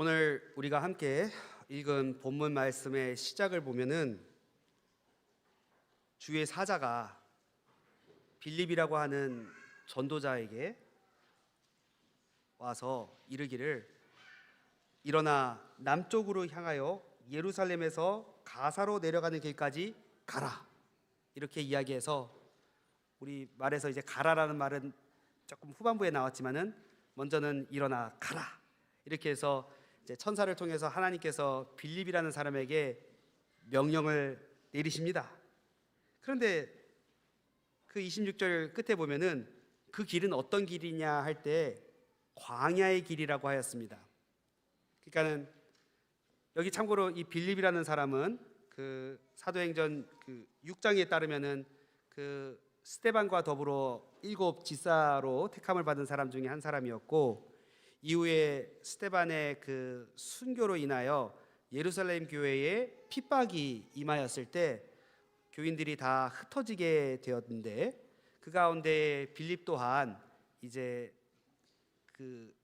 오늘 우리가 함께 읽은 본문 말씀의 시작을 보면은 주의 사자가 빌립이라고 하는 전도자에게 와서 이르기를 일어나 남쪽으로 향하여 예루살렘에서 가사로 내려가는 길까지 가라, 이렇게 이야기해서, 우리 말에서 이제 가라라는 말은 조금 후반부에 나왔지만은 먼저는 일어나 가라, 이렇게 해서 이제 천사를 통해서 하나님께서 빌립이라는 사람에게 명령을 내리십니다. 그런데 그 26절 끝에 보면은 그 길은 어떤 길이냐 할 때 광야의 길이라고 하였습니다. 그러니까는 여기 참고로 이 빌립이라는 사람은 그 사도행전 그 6장에 따르면은 그 스데반과 더불어 7 지사로 택함을 받은 사람 중에 한 사람이었고, 이후에 스데반의 그 순교로 인하여 예루살렘 교회에 핍박이 임하였을 때 교인들이 다 흩어지게 되었는데, 그 가운데 빌립 또한 이제 그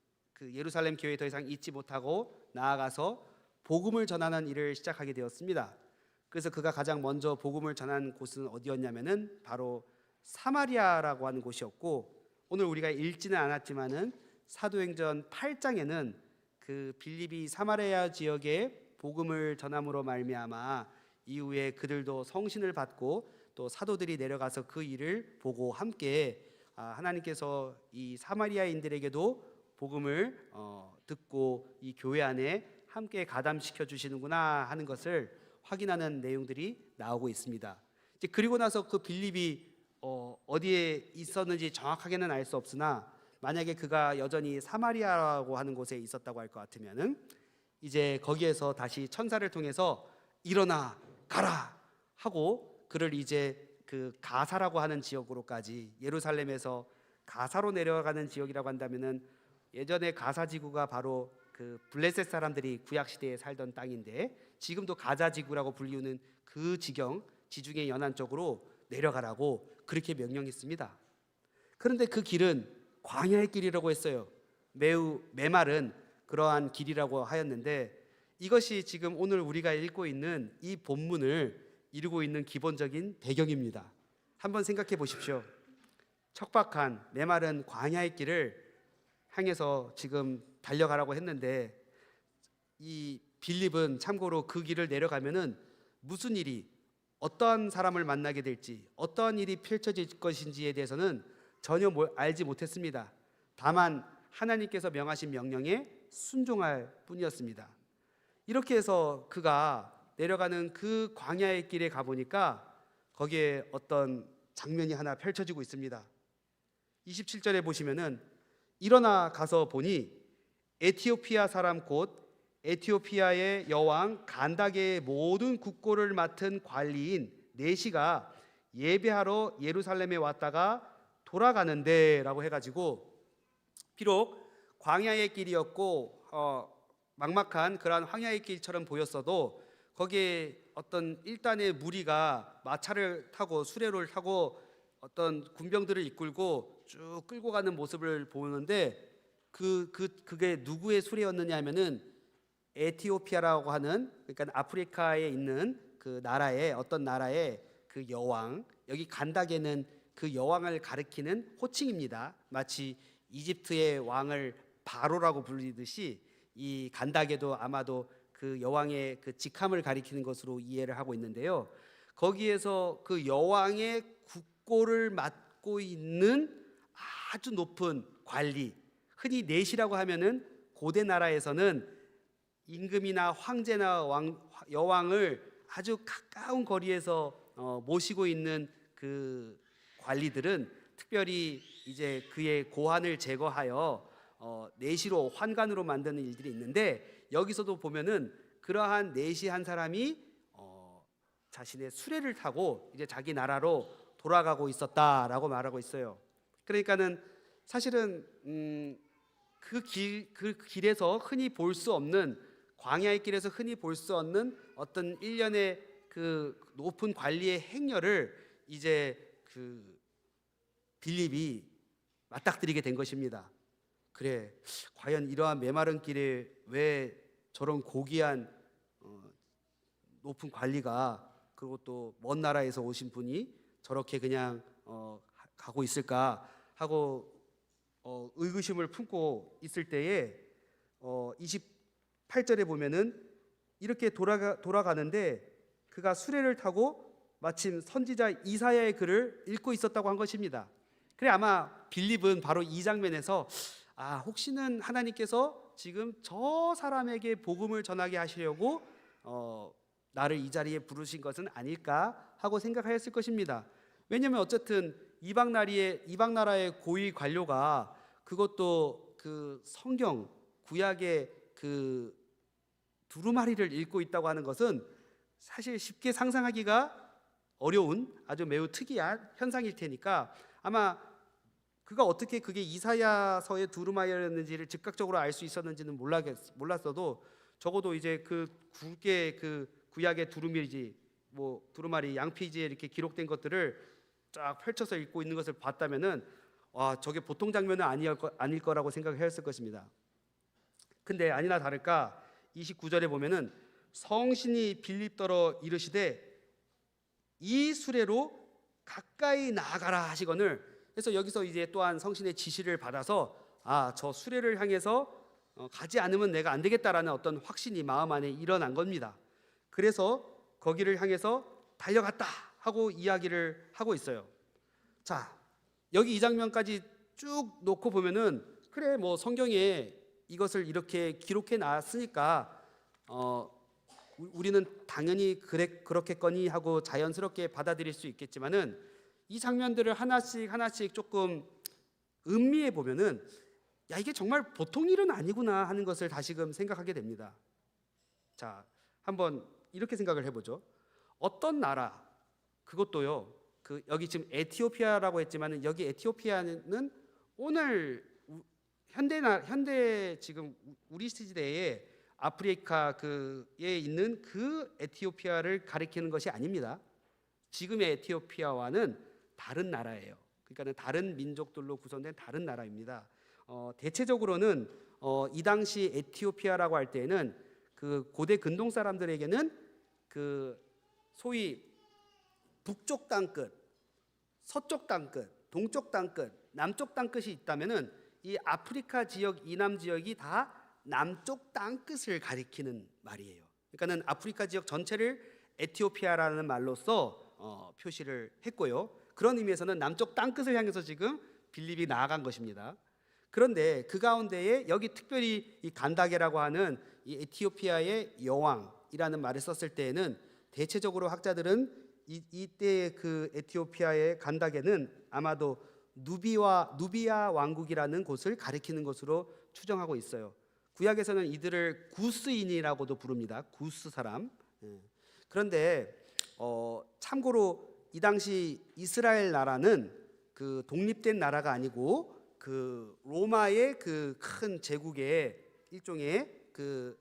예루살렘 교회에 더 이상 있지 못하고 나아가서 복음을 전하는 일을 시작하게 되었습니다. 그래서 그가 가장 먼저 복음을 전한 곳은 어디였냐면은 바로 사마리아라고 하는 곳이었고, 오늘 우리가 읽지는 않았지만은 사도행전 8장에는 그 빌립이 사마리아 지역에 복음을 전함으로 말미암아 이후에 그들도 성신을 받고 또 사도들이 내려가서 그 일을 보고 함께 하나님께서 이 사마리아인들에게도 복음을 듣고 이 교회 안에 함께 가담시켜 주시는구나 하는 것을 확인하는 내용들이 나오고 있습니다. 이제 그리고 나서 그 빌립이 어디에 있었는지 정확하게는 알 수 없으나, 만약에 그가 여전히 사마리아라고 하는 곳에 있었다고 할 것 같으면은 이제 거기에서 다시 천사를 통해서 일어나 가라 하고 그를 이제 그 가사라고 하는 지역으로까지, 예루살렘에서 가사로 내려가는 지역이라고 한다면은 예전에 가사 지구가 바로 그 블레셋 사람들이 구약 시대에 살던 땅인데 지금도 가자 지구라고 불리우는 그 지중해 연안 쪽으로 내려가라고 그렇게 명령했습니다. 그런데 그 길은 광야의 길이라고 했어요. 매우 메마른 그러한 길이라고 하였는데, 이것이 지금 오늘 우리가 읽고 있는 이 본문을 이루고 있는 기본적인 배경입니다. 한번 생각해 보십시오. 척박한 메마른 광야의 길을 향해서 지금 달려가라고 했는데, 이 빌립은 참고로 그 길을 내려가면은 무슨 일이, 어떠한 사람을 만나게 될지, 어떠한 일이 펼쳐질 것인지에 대해서는 전혀 알지 못했습니다. 다만 하나님께서 명하신 명령에 순종할 뿐이었습니다. 이렇게 해서 그가 내려가는 그 광야의 길에 가보니까 거기에 어떤 장면이 하나 펼쳐지고 있습니다. 27절에 보시면은 일어나 가서 보니 에티오피아 사람 곧 에티오피아의 여왕 간다게의 모든 국고를 맡은 관리인 네시가 예배하러 예루살렘에 왔다가 돌아가는데 라고 해가지고, 비록 광야의 길이었고 막막한 그러한 황야의 길처럼 보였어도 거기에 어떤 일단의 무리가 마차를 타고 수레를 타고 어떤 군병들을 이끌고 쭉 끌고 가는 모습을 보는데, 그게 누구의 수레였느냐 하면은 에티오피아라고 하는, 그러니까 아프리카에 있는 그 나라의 어떤 나라의 그 여왕, 여기 간다게는 그 여왕을 가리키는 호칭입니다. 마치 이집트의 왕을 바로라고 불리듯이 이 간다게도 아마도 그 여왕의 그 직함을 가리키는 것으로 이해를 하고 있는데요. 거기에서 그 여왕의 국고를 맡고 있는 아주 높은 관리, 흔히 내시라고 하면은 고대 나라에서는 임금이나 황제나 여왕을 아주 가까운 거리에서 모시고 있는 그 관리들은 특별히 이제 그의 고환을 제거하여 내시로 환관으로 만드는 일들이 있는데, 여기서도 보면은 그러한 내시 한 사람이 자신의 수레를 타고 이제 자기 나라로 돌아가고 있었다라고 말하고 있어요. 그러니까는 사실은 그 길에서 흔히 볼 수 없는, 광야의 길에서 흔히 볼 수 없는 어떤 일련의 그 높은 관리의 행렬을 이제 그 빌립이 맞닥뜨리게 된 것입니다. 그래, 과연 이러한 메마른 길에 왜 저런 고귀한 높은 관리가, 그리고 또 먼 나라에서 오신 분이 저렇게 그냥 가고 있을까 하고 의구심을 품고 있을 때에 28절에 보면은 이렇게 돌아가는데 그가 수레를 타고 마침 선지자 이사야의 글을 읽고 있었다고 한 것입니다. 그래 아마 빌립은 바로 이 장면에서 혹시는 하나님께서 지금 저 사람에게 복음을 전하게 하시려고 나를 이 자리에 부르신 것은 아닐까 하고 생각하였을 것입니다. 왜냐하면 어쨌든 이방 나라의 고위 관료가 그것도 그 성경 구약의 그 두루마리를 읽고 있다고 하는 것은 사실 쉽게 상상하기가 어려운 아주 매우 특이한 현상일 테니까 아마 그가 어떻게 그게 이사야서의 두루마리였는지를 즉각적으로 알 수 있었는지는 몰랐어도 적어도 이제 그 구약의 두루마리 양피지에 이렇게 기록된 것들을 쫙 펼쳐서 읽고 있는 것을 봤다면은 저게 보통 장면은 아닐 거라고 생각했을 것입니다. 근데 아니나 다를까 29절에 보면은 성신이 빌립더러 이르시되 이 수레로 가까이 나아가라 하시거늘, 그래서 여기서 이제 또한 성신의 지시를 받아서 저 수레를 향해서 가지 않으면 내가 안 되겠다라는 어떤 확신이 마음 안에 일어난 겁니다. 그래서 거기를 향해서 달려갔다 하고 이야기를 하고 있어요. 자, 여기 이 장면까지 쭉 놓고 보면은 그래 뭐 성경에 이것을 이렇게 기록해 놨으니까 우리는 당연히 그렇겠거니 하고 자연스럽게 받아들일 수 있겠지만은 이 장면들을 하나씩 조금 음미해 보면은 이게 정말 보통 일은 아니구나 하는 것을 다시금 생각하게 됩니다. 자, 한번 이렇게 생각을 해보죠. 어떤 나라, 그것도요, 여기 지금 에티오피아라고 했지만은 여기 에티오피아는 오늘 현대 지금 우리 시대에 아프리카에 있는 그 에티오피아를 가리키는 것이 아닙니다. 지금의 에티오피아와는 다른 나라예요. 그러니까 다른 민족들로 구성된 다른 나라입니다. 대체적으로는 이 당시 에티오피아라고 할 때에는 그 고대 근동 사람들에게는 그 소위 북쪽 땅끝, 서쪽 땅끝, 동쪽 땅끝, 남쪽 땅끝이 있다면은 이 아프리카 지역, 이남 지역이 다 남쪽 땅끝을 가리키는 말이에요. 그러니까는 아프리카 지역 전체를 에티오피아라는 말로써 표시를 했고요. 그런 의미에서는 남쪽 땅끝을 향해서 지금 빌립이 나아간 것입니다. 그런데 그 가운데에 여기 특별히 이 간다게라고 하는 이 에티오피아의 여왕이라는 말을 썼을 때에는 대체적으로 학자들은 이때의 그 에티오피아의 간다게는 아마도 누비아 왕국이라는 곳을 가리키는 것으로 추정하고 있어요. 구약에서는 이들을 구스인이라고도 부릅니다. 구스 사람. 그런데 참고로 이 당시 이스라엘 나라는 그 독립된 나라가 아니고 그 로마의 그 큰 제국의 일종의 그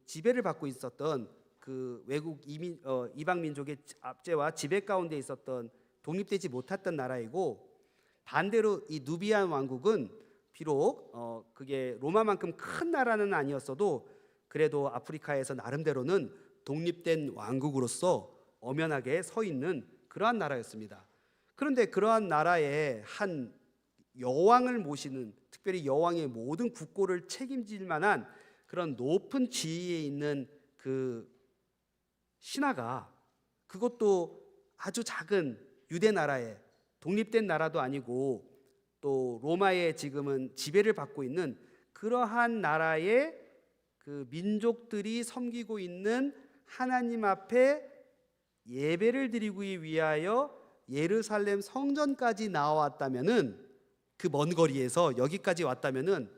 지배를 받고 있었던 그 외국 이방 민족의 압제와 지배 가운데 있었던 독립되지 못했던 나라이고, 반대로 이 누비안 왕국은 비록 그게 로마만큼 큰 나라는 아니었어도 그래도 아프리카에서 나름대로는 독립된 왕국으로서 엄연하게 서 있는 그러한 나라였습니다. 그런데 그러한 나라의 한 여왕을 모시는, 특별히 여왕의 모든 국고를 책임질 만한 그런 높은 지위에 있는 그 신하가, 그것도 아주 작은 유대 나라에, 독립된 나라도 아니고 또 로마의 지금은 지배를 받고 있는 그러한 나라의 그 민족들이 섬기고 있는 하나님 앞에 예배를 드리기 위하여 예루살렘 성전까지 나왔다면은, 그 먼 거리에서 여기까지 왔다면은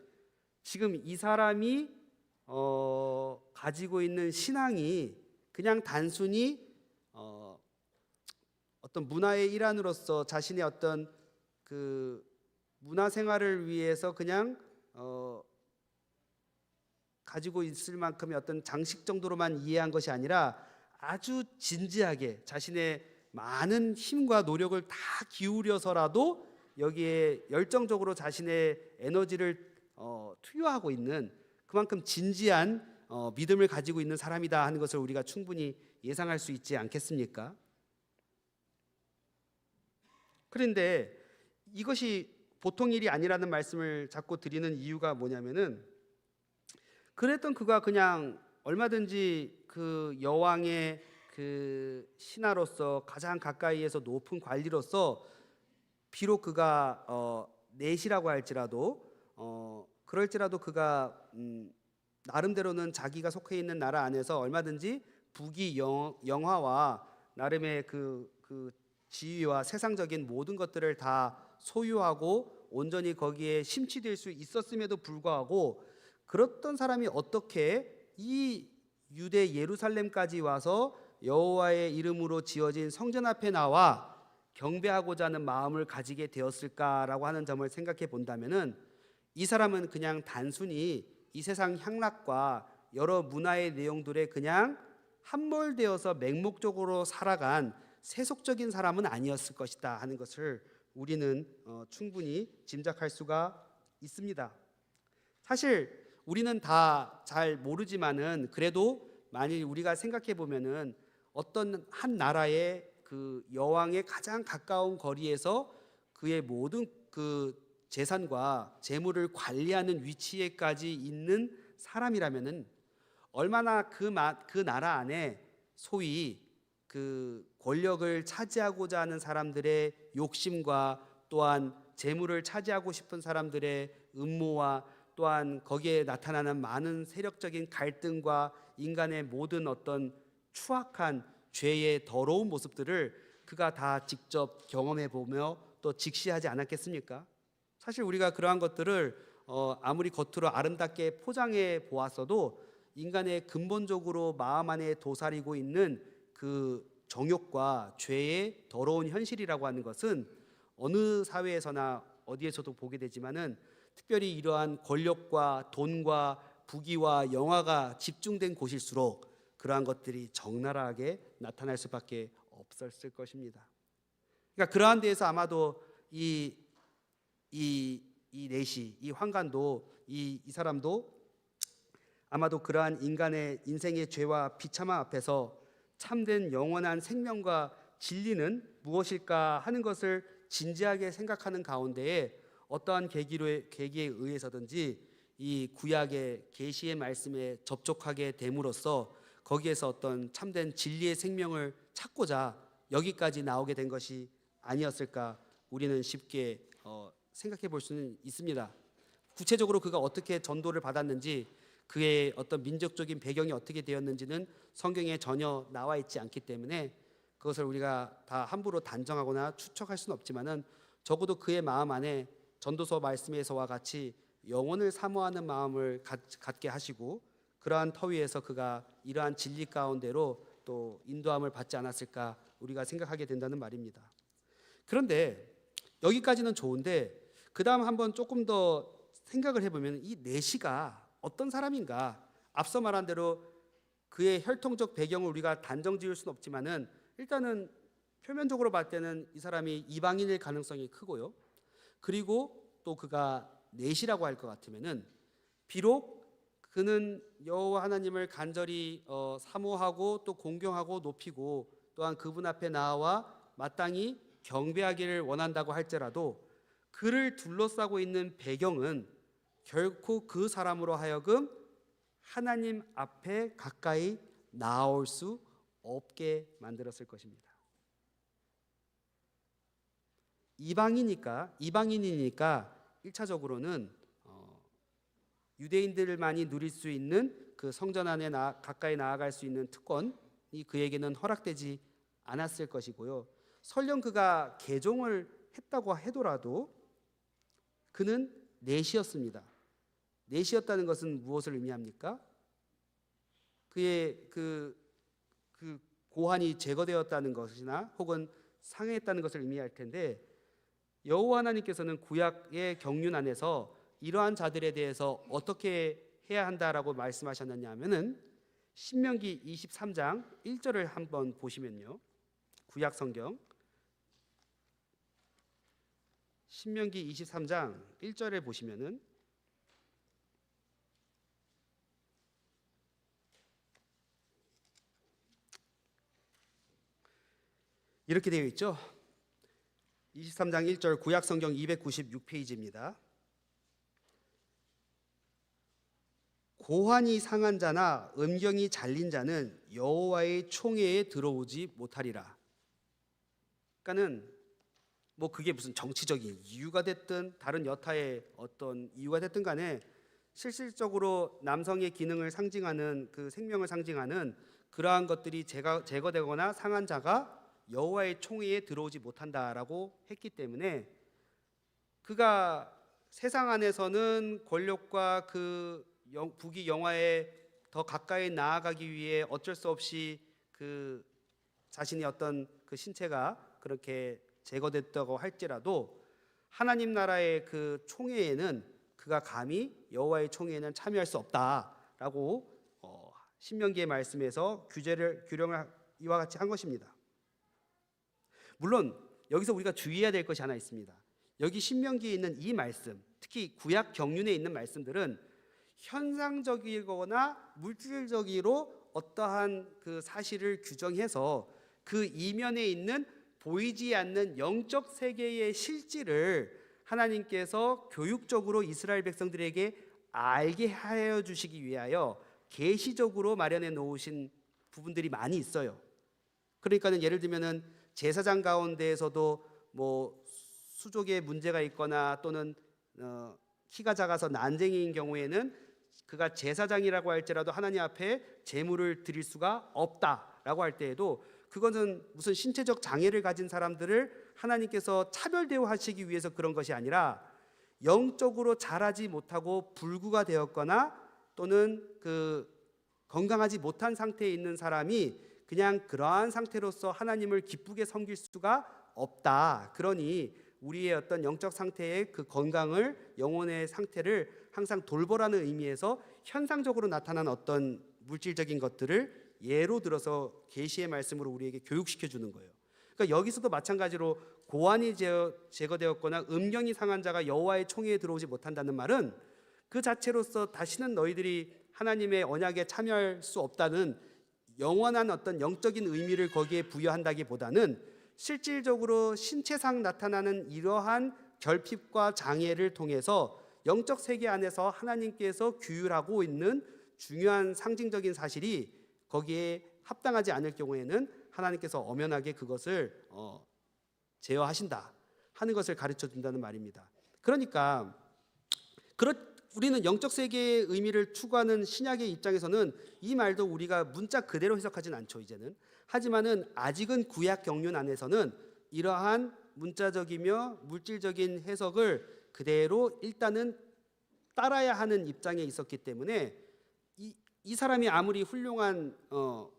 지금 이 사람이 가지고 있는 신앙이 그냥 단순히 어떤 문화의 일환으로서 자신의 어떤 그 문화 생활을 위해서 그냥 가지고 있을 만큼의 어떤 장식 정도로만 이해한 것이 아니라 아주 진지하게 자신의 많은 힘과 노력을 다 기울여서라도 여기에 열정적으로 자신의 에너지를 투여하고 있는 그만큼 진지한 믿음을 가지고 있는 사람이다 하는 것을 우리가 충분히 예상할 수 있지 않겠습니까? 그런데 이것이 보통 일이 아니라는 말씀을 자꾸 드리는 이유가 뭐냐면은, 그랬던 그가 그냥 얼마든지 그 여왕의 그 신하로서 가장 가까이에서 높은 관리로서 비록 그가 내시라고 할지라도 그럴지라도 그가 나름대로는 자기가 속해 있는 나라 안에서 얼마든지 부귀 영화와 나름의 그 지위와 세상적인 모든 것들을 다 소유하고 온전히 거기에 심취될 수 있었음에도 불구하고, 그렇던 사람이 어떻게 이 유대 예루살렘까지 와서 여호와의 이름으로 지어진 성전 앞에 나와 경배하고자 하는 마음을 가지게 되었을까라고 하는 점을 생각해 본다면은, 이 사람은 그냥 단순히 이 세상 향락과 여러 문화의 내용들에 그냥 함몰되어서 맹목적으로 살아간 세속적인 사람은 아니었을 것이다 하는 것을 우리는 충분히 짐작할 수가 있습니다. 사실 우리는 다 잘 모르지만은, 그래도 만일 우리가 생각해 보면은 어떤 한 나라의 그 여왕의 가장 가까운 거리에서 그의 모든 그 재산과 재물을 관리하는 위치에까지 있는 사람이라면은, 얼마나 그 나라 안에 소위 그 권력을 차지하고자 하는 사람들의 욕심과, 또한 재물을 차지하고 싶은 사람들의 음모와, 또한 거기에 나타나는 많은 세력적인 갈등과 인간의 모든 어떤 추악한 죄의 더러운 모습들을 그가 다 직접 경험해 보며 또 직시하지 않았겠습니까? 사실 우리가 그러한 것들을 아무리 겉으로 아름답게 포장해 보았어도 인간의 근본적으로 마음 안에 도사리고 있는 그 정욕과 죄의 더러운 현실이라고 하는 것은 어느 사회에서나 어디에서도 보게 되지만은, 특별히 이러한 권력과 돈과 부귀와 영화가 집중된 곳일수록 그러한 것들이 적나라하게 나타날 수밖에 없었을 것입니다. 그러니까 그러한 데에서 아마도 이 내시, 이 환관도, 이 사람도 아마도 그러한 인간의 인생의 죄와 비참함 앞에서 참된 영원한 생명과 진리는 무엇일까 하는 것을 진지하게 생각하는 가운데에, 어떠한 계기에 의해서든지 이 구약의 계시의 말씀에 접촉하게 됨으로써 거기에서 어떤 참된 진리의 생명을 찾고자 여기까지 나오게 된 것이 아니었을까, 우리는 쉽게 생각해 볼 수는 있습니다. 구체적으로 그가 어떻게 전도를 받았는지, 그의 어떤 민족적인 배경이 어떻게 되었는지는 성경에 전혀 나와 있지 않기 때문에 그것을 우리가 다 함부로 단정하거나 추측할 수는 없지만은, 적어도 그의 마음 안에 전도서 말씀에서와 같이 영혼을 사모하는 마음을 갖게 하시고, 그러한 터 위에서 그가 이러한 진리 가운데로 또 인도함을 받지 않았을까 우리가 생각하게 된다는 말입니다. 그런데 여기까지는 좋은데, 그 다음 한번 조금 더 생각을 해보면 이 내시가 어떤 사람인가. 앞서 말한 대로 그의 혈통적 배경을 우리가 단정 지을 수는 없지만은, 일단은 표면적으로 봤을 때는 이 사람이 이방인일 가능성이 크고요. 그리고 또 그가 내시라고 할 것 같으면은, 비록 그는 여호와 하나님을 간절히 사모하고 또 공경하고 높이고, 또한 그분 앞에 나와 마땅히 경배하기를 원한다고 할지라도, 그를 둘러싸고 있는 배경은 결코 그 사람으로 하여금 하나님 앞에 가까이 나올 수 없게 만들었을 것입니다. 이방인이니까 1차적으로는 유대인들만이 누릴 수 있는 그 성전 안에 가까이 나아갈 수 있는 특권이 그에게는 허락되지 않았을 것이고요. 설령 그가 개종을 했다고 하더라도 그는 내시였습니다. 내시였다는 것은 무엇을 의미합니까? 그의 그 고환이 제거되었다는 것이나 혹은 상해했다는 것을 의미할 텐데, 여호와 하나님께서는 구약의 경륜 안에서 이러한 자들에 대해서 어떻게 해야 한다라고 말씀하셨느냐 하면은, 신명기 23장 1절을 한번 보시면요. 구약 성경 신명기 23장 1절에 보시면은, 이렇게 되어 있죠. 23장 1절 구약성경 296페이지입니다. 고환이 상한 자나 음경이 잘린 자는 여호와의 총회에 들어오지 못하리라. 그러니까는 뭐 그게 무슨 정치적인 이유가 됐든 다른 여타의 어떤 이유가 됐든 간에 실질적으로 남성의 기능을 상징하는 그 생명을 상징하는 그러한 것들이 제거되거나 상한 자가 여호와의 총회에 들어오지 못한다라고 했기 때문에 그가 세상 안에서는 권력과 그 부귀 영화에 더 가까이 나아가기 위해 어쩔 수 없이 그 자신의 어떤 그 신체가 그렇게 제거됐다고 할지라도 하나님 나라의 그 총회에는 그가 감히 여호와의 총회에는 참여할 수 없다라고 신명기의 말씀에서 규령을 이와 같이 한 것입니다. 물론 여기서 우리가 주의해야 될 것이 하나 있습니다. 여기 신명기에 있는 이 말씀, 특히 구약 경륜에 있는 말씀들은 현상적이거나 물질적으로 어떠한 그 사실을 규정해서 그 이면에 있는 보이지 않는 영적 세계의 실질을 하나님께서 교육적으로 이스라엘 백성들에게 알게 하여 주시기 위하여 계시적으로 마련해 놓으신 부분들이 많이 있어요. 그러니까는 예를 들면은 제사장 가운데에서도 뭐 수족에 문제가 있거나 또는 키가 작아서 난쟁이인 경우에는 그가 제사장이라고 할지라도 하나님 앞에 제물을 드릴 수가 없다라고 할 때에도 그것은 무슨 신체적 장애를 가진 사람들을 하나님께서 차별 대우하시기 위해서 그런 것이 아니라 영적으로 자라지 못하고 불구가 되었거나 또는 그 건강하지 못한 상태에 있는 사람이 그냥 그러한 상태로서 하나님을 기쁘게 섬길 수가 없다. 그러니 우리의 어떤 영적 상태의 그 건강을, 영혼의 상태를 항상 돌보라는 의미에서 현상적으로 나타난 어떤 물질적인 것들을 예로 들어서 계시의 말씀으로 우리에게 교육시켜 주는 거예요. 그러니까 여기서도 마찬가지로 고환이 제거되었거나 음경이 상한 자가 여호와의 총회에 들어오지 못한다는 말은 그 자체로서 다시는 너희들이 하나님의 언약에 참여할 수 없다는 영원한 어떤 영적인 의미를 거기에 부여한다기보다는 실질적으로 신체상 나타나는 이러한 결핍과 장애를 통해서 영적 세계 안에서 하나님께서 규율하고 있는 중요한 상징적인 사실이 거기에 합당하지 않을 경우에는 하나님께서 엄연하게 그것을 제어하신다 하는 것을 가르쳐 준다는 말입니다. 그러니까 우리는 영적 세계의 의미를 추구하는 신약의 입장에서는 이 말도 우리가 문자 그대로 해석하진 않죠, 이제는. 하지만은 아직은 구약 경륜 안에서는 이러한 문자적이며 물질적인 해석을 그대로 일단은 따라야 하는 입장에 있었기 때문에 이 사람이 아무리 훌륭한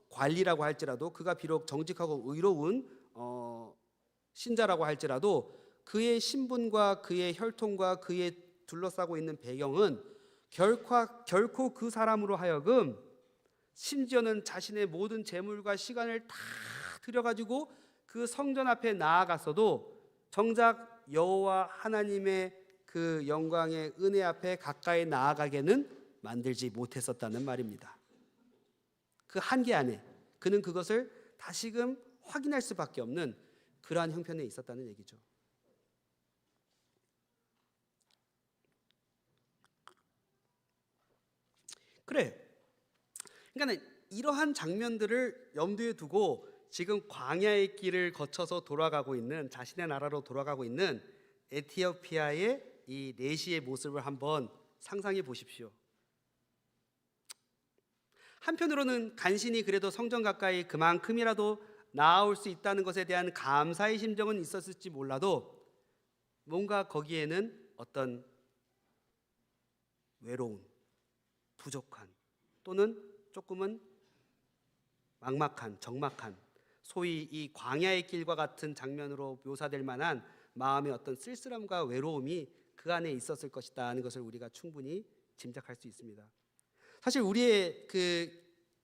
관리라고 할지라도, 그가 비록 정직하고 의로운 신자라고 할지라도 그의 신분과 그의 혈통과 그의 둘러싸고 있는 배경은 결코 그 사람으로 하여금, 심지어는 자신의 모든 재물과 시간을 다 들여가지고 그 성전 앞에 나아갔어도 정작 여호와 하나님의 그 영광의 은혜 앞에 가까이 나아가게는 만들지 못했었다는 말입니다. 그 한계 안에 그는 그것을 다시금 확인할 수밖에 없는 그러한 형편에 있었다는 얘기죠. 그러니까 이러한 장면들을 염두에 두고 지금 광야의 길을 거쳐서 돌아가고 있는, 자신의 나라로 돌아가고 있는 에티오피아의 이 내시의 모습을 한번 상상해 보십시오. 한편으로는 간신히 그래도 성전 가까이 그만큼이라도 나아올 수 있다는 것에 대한 감사의 심정은 있었을지 몰라도 뭔가 거기에는 어떤 외로운, 부족한, 또는 조금은 막막한, 적막한, 소위 이 광야의 길과 같은 장면으로 묘사될 만한 마음의 어떤 쓸쓸함과 외로움이 그 안에 있었을 것이다 하는 것을 우리가 충분히 짐작할 수 있습니다. 사실 우리의 그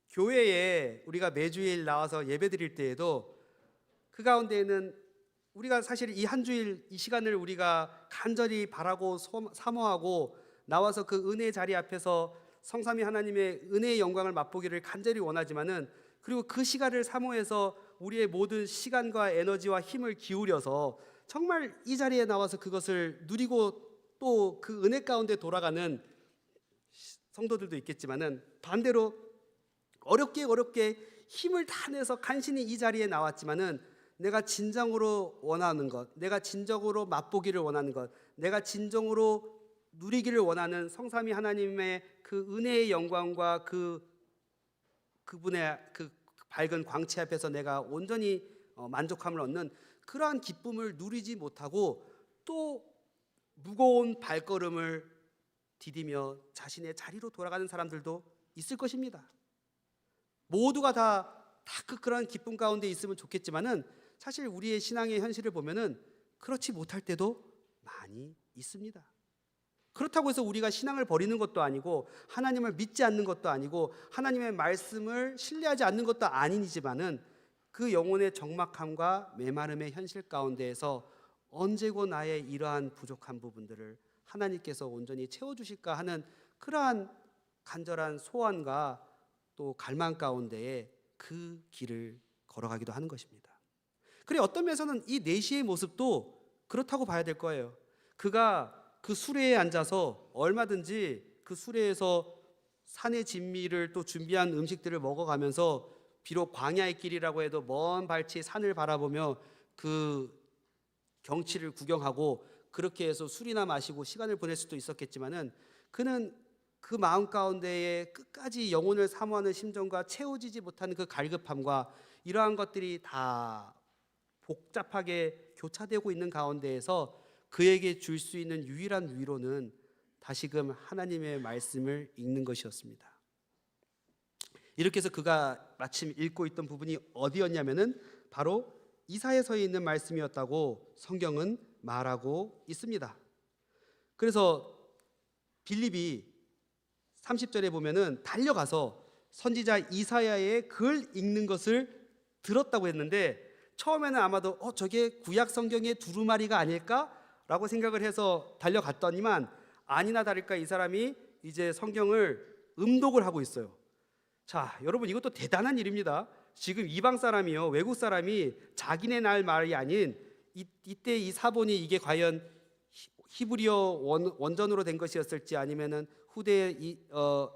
교회에 우리가 매주일 나와서 예배드릴 때에도 그 가운데에는 우리가 사실 이 한 주일 이 시간을 우리가 간절히 바라고 사모하고 나와서 그 은혜의 자리 앞에서 성삼위 하나님의 은혜의 영광을 맛보기를 간절히 원하지만은, 그리고 그 시간을 사모해서 우리의 모든 시간과 에너지와 힘을 기울여서 정말 이 자리에 나와서 그것을 누리고 또 그 은혜 가운데 돌아가는 성도들도 있겠지만은, 반대로 어렵게 힘을 다 내서 간신히 이 자리에 나왔지만은 내가 진정으로 원하는 것, 내가 진정으로 맛보기를 원하는 것, 내가 진정으로 누리기를 원하는 성삼위 하나님의 그 은혜의 영광과 그분의 그 밝은 광채 앞에서 내가 온전히 만족함을 얻는 그러한 기쁨을 누리지 못하고 또 무거운 발걸음을 디디며 자신의 자리로 돌아가는 사람들도 있을 것입니다. 모두가 다 그런 기쁨 가운데 있으면 좋겠지만은 사실 우리의 신앙의 현실을 보면은 그렇지 못할 때도 많이 있습니다. 그렇다고 해서 우리가 신앙을 버리는 것도 아니고 하나님을 믿지 않는 것도 아니고 하나님의 말씀을 신뢰하지 않는 것도 아니지만은 그 영혼의 적막함과 메마름의 현실 가운데에서 언제고 나의 이러한 부족한 부분들을 하나님께서 온전히 채워주실까 하는 그러한 간절한 소원과 또 갈망 가운데에 그 길을 걸어가기도 하는 것입니다. 그래, 어떤 면에서는 이 내시의 모습도 그렇다고 봐야 될 거예요. 그가 그 수레에 앉아서 얼마든지 그 수레에서 산의 진미를 또 준비한 음식들을 먹어가면서 비록 광야의 길이라고 해도 먼 발치 산을 바라보며 그 경치를 구경하고 그렇게 해서 술이나 마시고 시간을 보낼 수도 있었겠지만은 그는 그 마음 가운데에 끝까지 영혼을 사모하는 심정과 채워지지 못하는 그 갈급함과 이러한 것들이 다 복잡하게 교차되고 있는 가운데에서 그에게 줄 수 있는 유일한 위로는 다시금 하나님의 말씀을 읽는 것이었습니다. 이렇게 해서 그가 마침 읽고 있던 부분이 어디였냐면은 바로 이사야서에 있는 말씀이었다고 성경은 말하고 있습니다. 그래서 빌립이 30절에 보면은 달려가서 선지자 이사야의 글 읽는 것을 들었다고 했는데, 처음에는 아마도 저게 구약 성경의 두루마리가 아닐까라고 생각을 해서 달려갔더니만 아니나 다를까 이 사람이 이제 성경을 음독을 하고 있어요. 자, 여러분, 이것도 대단한 일입니다. 지금 이방 사람이요, 외국 사람이 자기네 날 말이 아닌 이때 이 사본이 이게 과연 히브리어 원전으로 된 것이었을지 아니면은 후대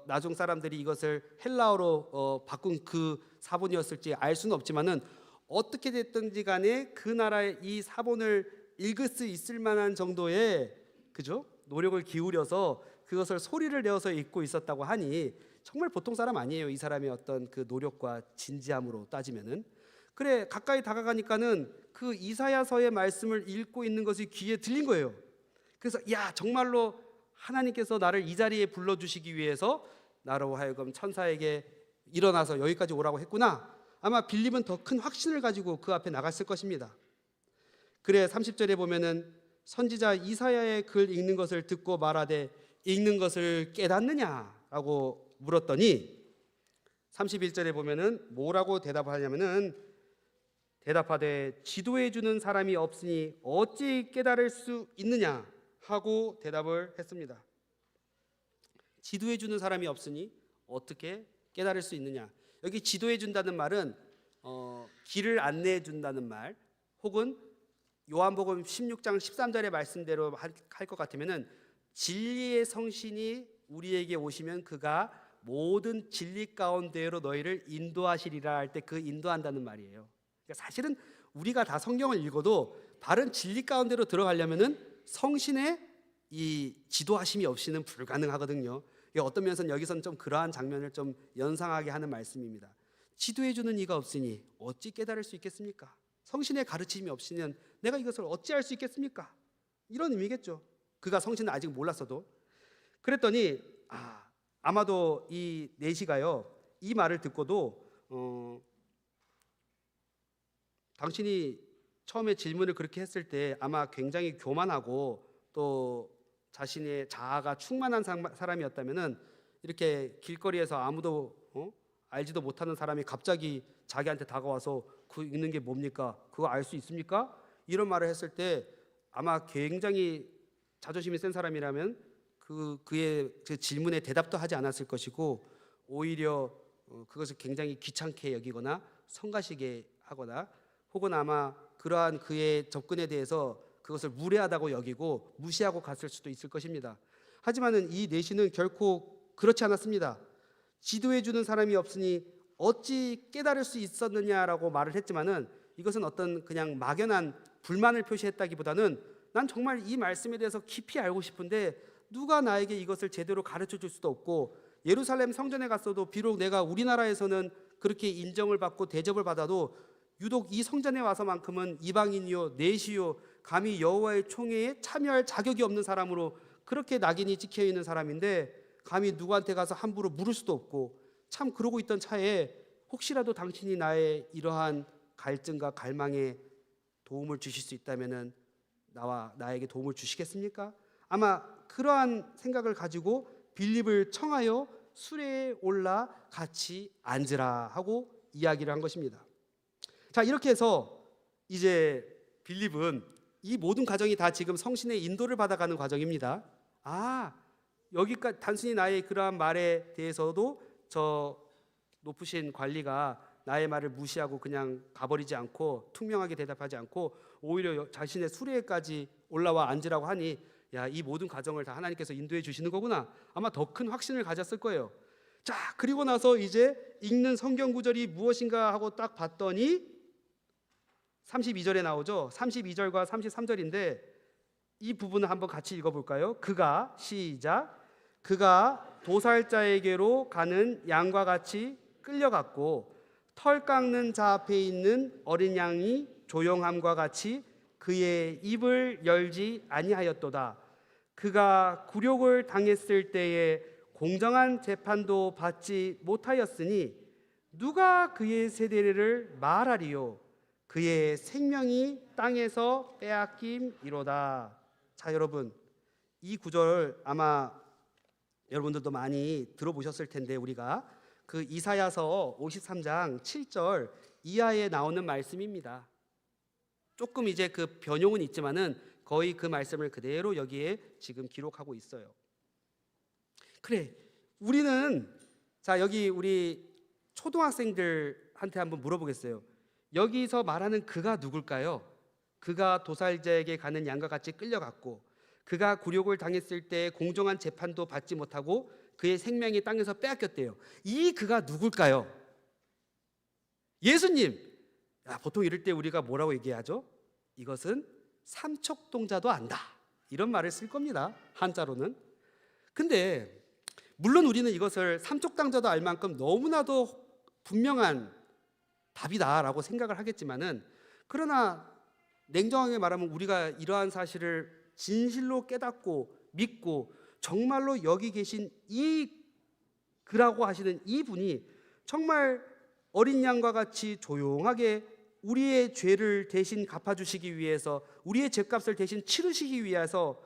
나중 사람들이 이것을 헬라어로 바꾼 그 사본이었을지 알 수는 없지만은 어떻게 됐든지 간에 그 나라의 이 사본을 읽을 수 있을 만한 정도의 노력을 기울여서 그것을 소리를 내어서 읽고 있었다고 하니 정말 보통 사람 아니에요. 이 사람의 어떤 그 노력과 진지함으로 따지면은. 그래, 가까이 다가가니까는 그 이사야서의 말씀을 읽고 있는 것이 귀에 들린 거예요. 그래서 야, 정말로 하나님께서 나를 이 자리에 불러주시기 위해서 나로 하여금 천사에게 일어나서 여기까지 오라고 했구나. 아마 빌립은 더 큰 확신을 가지고 그 앞에 나갔을 것입니다. 그래, 30절에 보면은 선지자 이사야의 글 읽는 것을 듣고 말하되 읽는 것을 깨닫느냐라고 물었더니 31절에 보면은 뭐라고 대답하냐면은 대답하되 지도해 주는 사람이 없으니 어찌 깨달을 수 있느냐 하고 대답을 했습니다. 지도해 주는 사람이 없으니 어떻게 깨달을 수 있느냐. 여기 지도해 준다는 말은 길을 안내해 준다는 말, 혹은 요한복음 16장 13절의 말씀대로 할 것 같으면은 진리의 성신이 우리에게 오시면 그가 모든 진리 가운데로 너희를 인도하시리라 할 때 그 인도한다는 말이에요. 그러니까 사실은 우리가 다 성경을 읽어도 바른 진리 가운데로 들어가려면은 성신의 이 지도하심이 없이는 불가능하거든요. 어떤 면에서는 여기서는 좀 그러한 장면을 좀 연상하게 하는 말씀입니다. 지도해 주는 이가 없으니 어찌 깨달을 수 있겠습니까? 성신의 가르침이 없이는 내가 이것을 어찌 할 수 있겠습니까? 이런 의미겠죠. 그가 성신을 아직 몰랐어도. 그랬더니 아마도 이 내시가요, 이 말을 듣고도 당신이 처음에 질문을 그렇게 했을 때 아마 굉장히 교만하고 또 자신의 자아가 충만한 사람이었다면은 이렇게 길거리에서 아무도 알지도 못하는 사람이 갑자기 자기한테 다가와서 그 읽는 게 뭡니까? 그거 알 수 있습니까? 이런 말을 했을 때 아마 굉장히 자존심이 센 사람이라면 그의 그 질문에 대답도 하지 않았을 것이고 오히려 그것을 굉장히 귀찮게 여기거나 성가시게 하거나 혹은 아마 그러한 그의 접근에 대해서 그것을 무례하다고 여기고 무시하고 갔을 수도 있을 것입니다. 하지만은 이 내시는 결코 그렇지 않았습니다. 지도해 주는 사람이 없으니 어찌 깨달을 수 있었느냐라고 말을 했지만은 이것은 어떤 그냥 막연한 불만을 표시했다기보다는 난 정말 이 말씀에 대해서 깊이 알고 싶은데 누가 나에게 이것을 제대로 가르쳐 줄 수도 없고, 예루살렘 성전에 갔어도 비록 내가 우리나라에서는 그렇게 인정을 받고 대접을 받아도 유독 이 성전에 와서만큼은 이방인이요 내시요 감히 여호와의 총회에 참여할 자격이 없는 사람으로 그렇게 낙인이 찍혀 있는 사람인데 감히 누구한테 가서 함부로 물을 수도 없고, 참 그러고 있던 차에 혹시라도 당신이 나의 이러한 갈증과 갈망에 도움을 주실 수 있다면은 나에게 도움을 주시겠습니까? 아마 그러한 생각을 가지고 빌립을 청하여 수레에 올라 같이 앉으라 하고 이야기를 한 것입니다. 자, 이렇게 해서 이제 빌립은 이 모든 과정이 다 지금 성신의 인도를 받아가는 과정입니다. 여기까지 단순히 나의 그러한 말에 대해서도 저 높으신 관리가 나의 말을 무시하고 그냥 가버리지 않고 투명하게 대답하지 않고 오히려 자신의 수레에까지 올라와 앉으라고 하니, 야, 이 모든 과정을 다 하나님께서 인도해 주시는 거구나. 아마 더 큰 확신을 가졌을 거예요. 자, 그리고 나서 이제 읽는 성경 구절이 무엇인가 하고 딱 봤더니 32절에 나오죠. 32절과 33절인데 이 부분을 한번 같이 읽어볼까요? 그가 도살자에게로 가는 양과 같이 끌려갔고 털 깎는 자 앞에 있는 어린 양이 조용함과 같이 그의 입을 열지 아니하였도다. 그가 굴욕을 당했을 때에 공정한 재판도 받지 못하였으니 누가 그의 세대를 말하리요? 그의 생명이 땅에서 빼앗김이로다. 자, 여러분, 이 구절 아마 여러분들도 많이 들어보셨을 텐데 우리가 그 이사야서 53장 7절 이하에 나오는 말씀입니다. 조금 이제 그 변용은 있지만은 거의 그 말씀을 그대로 여기에 지금 기록하고 있어요. 그래, 우리는 자, 여기 우리 초등학생들한테 한번 물어보겠어요. 여기서 말하는 그가 누굴까요? 그가 도살자에게 가는 양과 같이 끌려갔고 그가 굴욕을 당했을 때 공정한 재판도 받지 못하고 그의 생명이 땅에서 빼앗겼대요. 이 그가 누굴까요? 예수님. 보통 이럴 때 우리가 뭐라고 얘기하죠? 이것은 삼척동자도 안다, 이런 말을 쓸 겁니다, 한자로는. 근데 물론 우리는 이것을 삼척동자도 알 만큼 너무나도 분명한 답이다라고 생각을 하겠지만은, 그러나 냉정하게 말하면 우리가 이러한 사실을 진실로 깨닫고 믿고 정말로 여기 계신 이 그라고 하시는 이분이 정말 어린 양과 같이 조용하게 우리의 죄를 대신 갚아주시기 위해서, 우리의 죄값을 대신 치르시기 위해서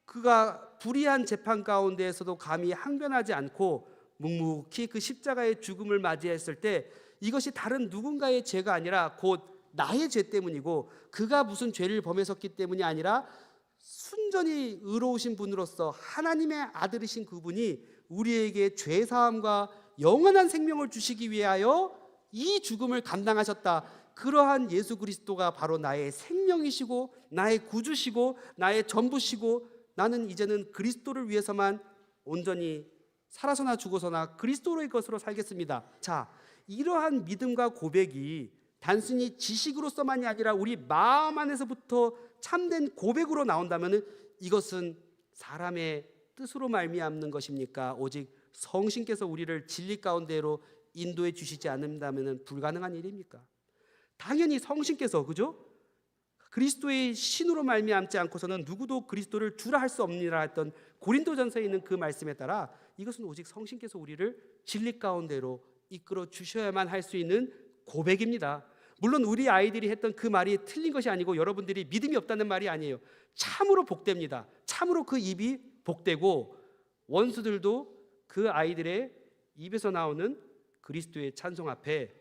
그가 불의한 재판 가운데에서도 감히 항변하지 않고 묵묵히 그 십자가의 죽음을 맞이했을 때 이것이 다른 누군가의 죄가 아니라 곧 나의 죄 때문이고 그가 무슨 죄를 범했었기 때문이 아니라 순전히 의로우신 분으로서 하나님의 아들이신 그분이 우리에게 죄사함과 영원한 생명을 주시기 위하여 이 죽음을 감당하셨다. 그러한 예수 그리스도가 바로 나의 생명이시고 나의 구주시고 나의 전부시고, 나는 이제는 그리스도를 위해서만 온전히 살아서나 죽어서나 그리스도의 것으로 살겠습니다. 자, 이러한 믿음과 고백이 단순히 지식으로서만이 아니라 우리 마음 안에서부터 참된 고백으로 나온다면 이것은 사람의 뜻으로 말미암는 것입니까? 오직 성신께서 우리를 진리 가운데로 인도해 주시지 않는다면 불가능한 일입니까? 당연히 성신께서, 그죠? 그리스도의 신으로 말미암지 않고서는 누구도 그리스도를 주라 할 수 없느니라 했던 고린도전서에 있는 그 말씀에 따라 이것은 오직 성신께서 우리를 진리 가운데로 이끌어 주셔야만 할 수 있는 고백입니다. 물론 우리 아이들이 했던 그 말이 틀린 것이 아니고 여러분들이 믿음이 없다는 말이 아니에요. 참으로 복됩니다. 참으로 그 입이 복되고 원수들도 그 아이들의 입에서 나오는 그리스도의 찬송 앞에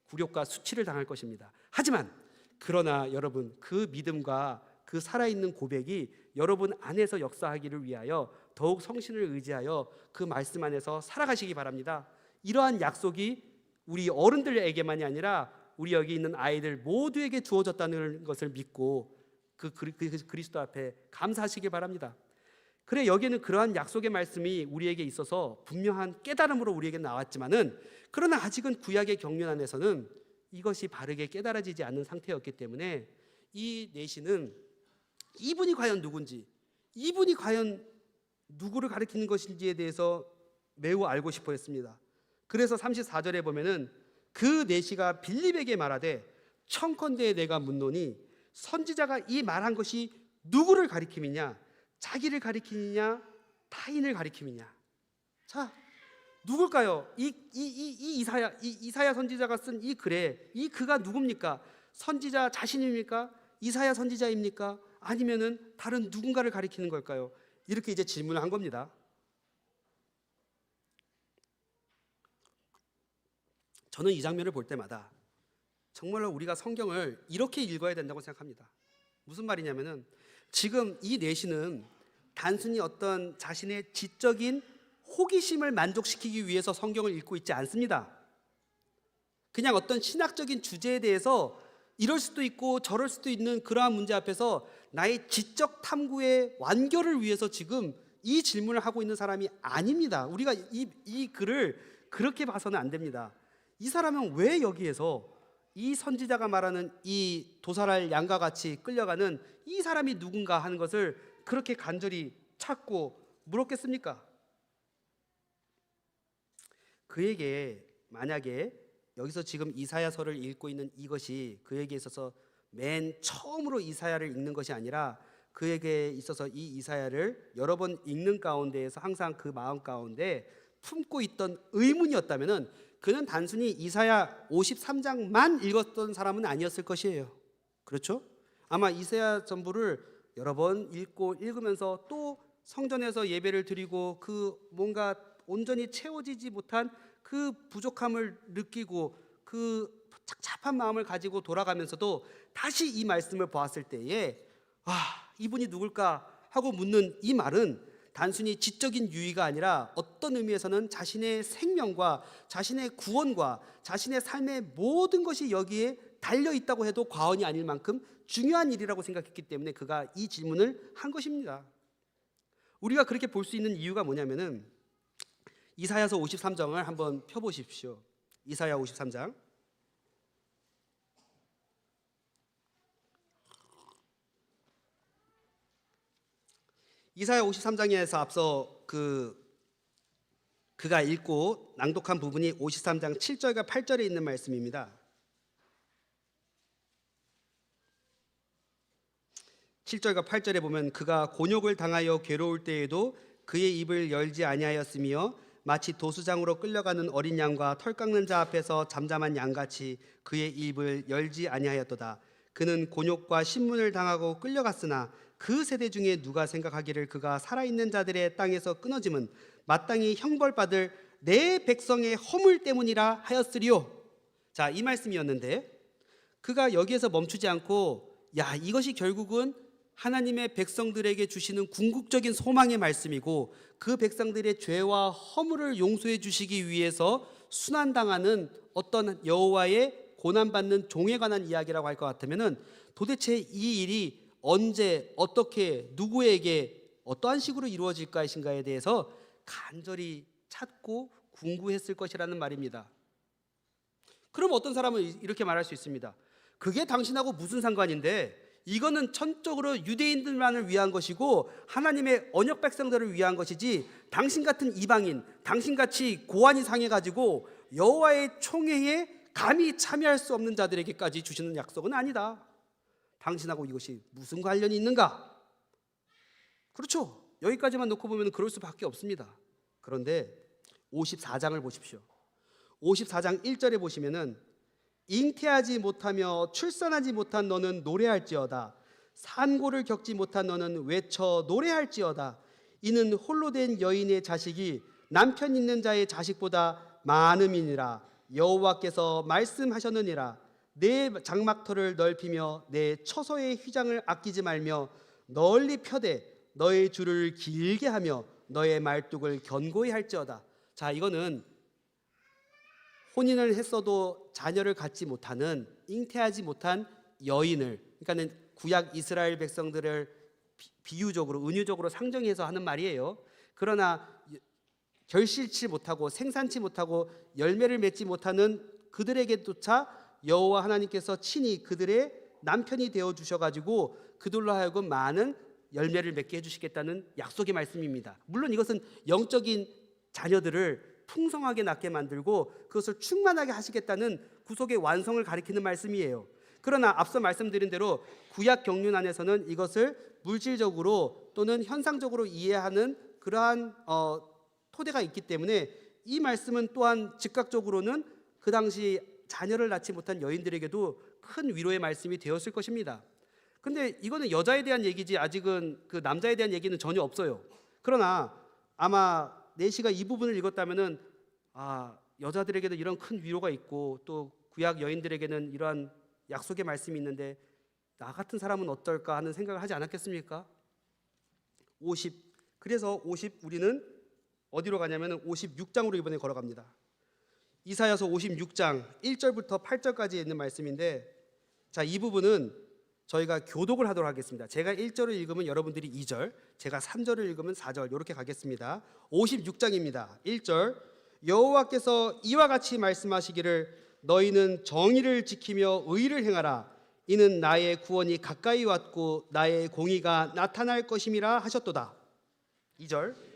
굴욕과 수치를 당할 것입니다. 하지만 그러나 여러분, 그 믿음과 그 살아있는 고백이 여러분 안에서 역사하기를 위하여 더욱 성신을 의지하여 그 말씀 안에서 살아가시기 바랍니다. 이러한 약속이 우리 어른들에게만이 아니라 우리 여기 있는 아이들 모두에게 주어졌다는 것을 믿고 그 그리스도 앞에 감사하시길 바랍니다. 그래, 여기에는 그러한 약속의 말씀이 우리에게 있어서 분명한 깨달음으로 우리에게 나왔지만은, 그러나 아직은 구약의 경륜 안에서는 이것이 바르게 깨달아지지 않는 상태였기 때문에 이 내시는 이분이 과연 누군지, 이분이 과연 누구를 가리키는 것인지에 대해서 매우 알고 싶어 했습니다. 그래서 34절에 보면은 그 내시가 빌립에게 말하되 청컨대 내가 묻노니 선지자가 이 말한 것이 누구를 가리킴이냐, 자기를 가리키느냐 타인을 가리킴이냐. 자, 누굴까요? 이사야 선지자가 쓴 이 글에 이 그가 누굽니까? 선지자 자신입니까? 이사야 선지자입니까? 아니면은 다른 누군가를 가리키는 걸까요? 이렇게 이제 질문을 한 겁니다. 저는 이 장면을 볼 때마다 정말로 우리가 성경을 이렇게 읽어야 된다고 생각합니다. 무슨 말이냐면은 지금 이 내시는 단순히 어떤 자신의 지적인 호기심을 만족시키기 위해서 성경을 읽고 있지 않습니다. 그냥 어떤 신학적인 주제에 대해서 이럴 수도 있고 저럴 수도 있는 그러한 문제 앞에서 나의 지적 탐구의 완결을 위해서 지금 이 질문을 하고 있는 사람이 아닙니다. 우리가 이 글을 그렇게 봐서는 안 됩니다. 이 사람은 왜 여기에서 이 선지자가 말하는 이 도살할 양과 같이 끌려가는 이 사람이 누군가 하는 것을 그렇게 간절히 찾고 물었겠습니까? 그에게 만약에 여기서 지금 이사야서를 읽고 있는 이것이 그에게 있어서 맨 처음으로 이사야를 읽는 것이 아니라 그에게 있어서 이 이사야를 여러 번 읽는 가운데에서 항상 그 마음 가운데 품고 있던 의문이었다면은 그는 단순히 이사야 53장만 읽었던 사람은 아니었을 것이에요. 그렇죠? 아마 이사야 전부를 여러 번 읽으면서 또 성전에서 예배를 드리고 그 뭔가 온전히 채워지지 못한 그 부족함을 느끼고 그 착잡한 마음을 가지고 돌아가면서도 다시 이 말씀을 보았을 때에 이분이 누굴까 하고 묻는 이 말은 단순히 지적인 유의가 아니라 어떤 의미에서는 자신의 생명과 자신의 구원과 자신의 삶의 모든 것이 여기에 달려 있다고 해도 과언이 아닐 만큼 중요한 일이라고 생각했기 때문에 그가 이 질문을 한 것입니다. 우리가 그렇게 볼 수 있는 이유가 뭐냐면은 이사야서 53장을 한번 펴보십시오. 이사야 53장. 이사야 53장에서 앞서 그가 읽고 낭독한 부분이 53장 7절과 8절에 있는 말씀입니다. 7절과 8절에 보면 그가 곤욕을 당하여 괴로울 때에도 그의 입을 열지 아니하였으며 마치 도수장으로 끌려가는 어린 양과 털 깎는 자 앞에서 잠잠한 양같이 그의 입을 열지 아니하였도다. 그는 곤욕과 신문을 당하고 끌려갔으나 그 세대 중에 누가 생각하기를 그가 살아있는 자들의 땅에서 끊어짐은 마땅히 형벌받을 내 백성의 허물 때문이라 하였으리요. 자, 이 말씀이었는데 그가 여기에서 멈추지 않고 이것이 결국은 하나님의 백성들에게 주시는 궁극적인 소망의 말씀이고 그 백성들의 죄와 허물을 용서해 주시기 위해서 순환당하는 어떤 여호와의 고난받는 종에 관한 이야기라고 할 것 같으면은 도대체 이 일이 언제 어떻게 누구에게 어떠한 식으로 이루어질 것인가에 대해서 간절히 찾고 궁구했을 것이라는 말입니다. 그럼 어떤 사람은 이렇게 말할 수 있습니다. 그게 당신하고 무슨 상관인데 이거는 천적으로 유대인들만을 위한 것이고 하나님의 언약 백성들을 위한 것이지 당신 같은 이방인, 당신같이 고안이 상해가지고 여호와의 총회에 감히 참여할 수 없는 자들에게까지 주시는 약속은 아니다. 당신하고 이것이 무슨 관련이 있는가? 그렇죠. 여기까지만 놓고 보면 그럴 수밖에 없습니다. 그런데 54장을 보십시오. 54장 1절에 보시면은 잉태하지 못하며 출산하지 못한 너는 노래할지어다. 산고를 겪지 못한 너는 외쳐 노래할지어다. 이는 홀로 된 여인의 자식이 남편 있는 자의 자식보다 많음이니라. 여호와께서 말씀하셨느니라. 내 장막터를 넓히며 내 처소의 휘장을 아끼지 말며 널리 펴되 너의 줄을 길게 하며 너의 말뚝을 견고히 할지어다. 자, 이거는 혼인을 했어도 자녀를 갖지 못하는 잉태하지 못한 여인을, 그러니까는 구약 이스라엘 백성들을 비유적으로 은유적으로 상정해서 하는 말이에요. 그러나 결실치 못하고 생산치 못하고 열매를 맺지 못하는 그들에게조차 여호와 하나님께서 친히 그들의 남편이 되어 주셔가지고 그들로 하여금 많은 열매를 맺게 해주시겠다는 약속의 말씀입니다. 물론 이것은 영적인 자녀들을 풍성하게 낳게 만들고 그것을 충만하게 하시겠다는 구속의 완성을 가리키는 말씀이에요. 그러나 앞서 말씀드린 대로 구약 경륜 안에서는 이것을 물질적으로 또는 현상적으로 이해하는 그러한 토대가 있기 때문에 이 말씀은 또한 즉각적으로는 그 당시 자녀를 낳지 못한 여인들에게도 큰 위로의 말씀이 되었을 것입니다. 근데 이거는 여자에 대한 얘기지 아직은 그 남자에 대한 얘기는 전혀 없어요. 그러나 아마 내시가 이 부분을 읽었다면은 여자들에게도 이런 큰 위로가 있고 또 구약 여인들에게는 이러한 약속의 말씀이 있는데 나 같은 사람은 어떨까 하는 생각을 하지 않았겠습니까? 그래서 우리는 어디로 가냐면 56장으로 이번에 걸어갑니다. 이사야서 56장 1절부터 8절까지 있는 말씀인데, 자, 이 부분은 저희가 교독을 하도록 하겠습니다. 제가 1절을 읽으면 여러분들이 2절, 제가 3절을 읽으면 4절 이렇게 가겠습니다. 56장입니다. 1절, 여호와께서 이와 같이 말씀하시기를 너희는 정의를 지키며 의를 행하라. 이는 나의 구원이 가까이 왔고 나의 공의가 나타날 것임이라 하셨도다. 2절,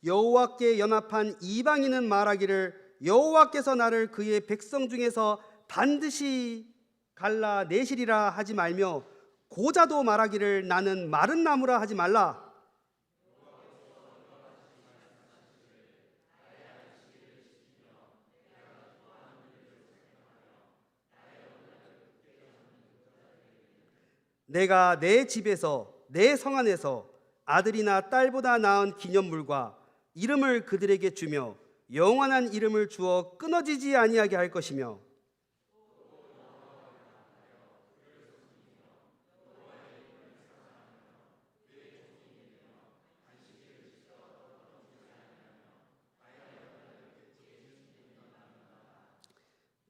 여호와께 연합한 이방인은 말하기를 여호와께서 나를 그의 백성 중에서 반드시 갈라내시리라 하지 말며 고자도 말하기를 나는 마른 나무라 하지 말라. 내가 내 집에서 내 성 안에서 아들이나 딸보다 나은 기념물과 이름을 그들에게 주며 영원한 이름을 주어 끊어지지 아니하게 할 것이며